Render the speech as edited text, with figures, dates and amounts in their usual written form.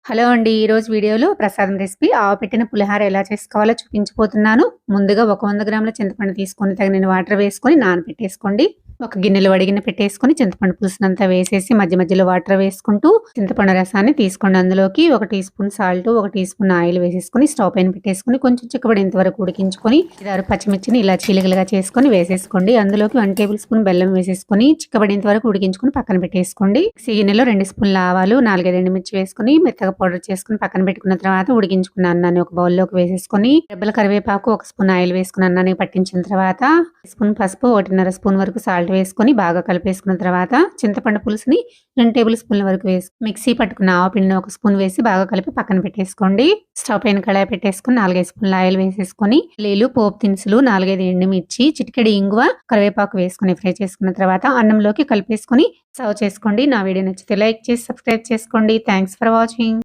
Hello అండి. ఈరోజు వీడియోలో ప్రసాదం రెసిపీ ఆవపెట్టిన పులిహార ఎలా చేసుకోవాలో చూపించబోతున్నాను. ముందుగా ఒక 100 గ్రాముల చింతపండు తీసుకొని తగినన్ని వాటర్ వేసుకొని నానబెట్టేసుకోండి. ఒక గిన్నెలో వడిగిన పెట్టేసుకొని చింతపండు పులుసునంతా వేసేసి మధ్య మధ్యలో వాటర్ వేసుకుంటూ చింతపండు రసాన్ని తీసుకోండి. అందులోకి 1 teaspoon salt, 1 teaspoon oil వేసేసుకొని స్టవ్ పైన పెట్టేసుకొని కొంచెం చిక్కబడేంత వరకు ఉడికించుకొని 5-6 పచ్చిమిర్చిని ఇలా చీలికలుగా చేసుకొని వేసేసుకోండి. అందులోకి 1 టేబుల్ స్పూన్ బెల్లం వేసేసుకొని చిక్కబడేంత వరకు ఉడికించుకొని పక్కన పెట్టేసుకోండి. గిన్నెలో 2 స్పూన్ల ఆవాలు, 4-5 ఎండుమిర్చి వేసుకొని మెత్తగా పౌడర్ చేసుకుని పక్కన పెట్టుకున్న తర్వాత ఉడికించుకున్న అన్నాన్ని ఒక బౌల్లోకి వేసేసుకొని రెబ్బల కరివేపాకు 1 స్పూన్ ఆయిల్ వేసుకుని అన్నాన్ని పట్టించిన తర్వాత స్పూన్ పసుపు, 1.5 స్పూన్ వరకు సాల్ట్ వేసుకొని బాగా కలిపేసుకున్న తర్వాత చింతపండు పులుసుని 2 టేబుల్ స్పూన్ల వరకు వేసి మిక్సీ పట్టుకున్న ఆవపిండిని 1 స్పూన్ వేసి బాగా కలిపి పక్కన పెట్టేసుకోండి. స్టవ్ పైన కడాయి పెట్టేసుకొని 4-5 స్పూన్ల ఆయిల్ వేసేసుకొని లీలు, పోపు దినుసులు, 4-5 ఎండుమిర్చి, చిటికెడు ఇంగువ, కరివేపాకు వేసుకుని ఫ్రై చేసుకున్న తర్వాత అన్నంలోకి కలిపేసుకొని సర్వ్ చేసుకోండి. నా వీడియో నచ్చితే లైక్ చేసి సబ్స్క్రైబ్ చేసుకోండి. Thanks for watching.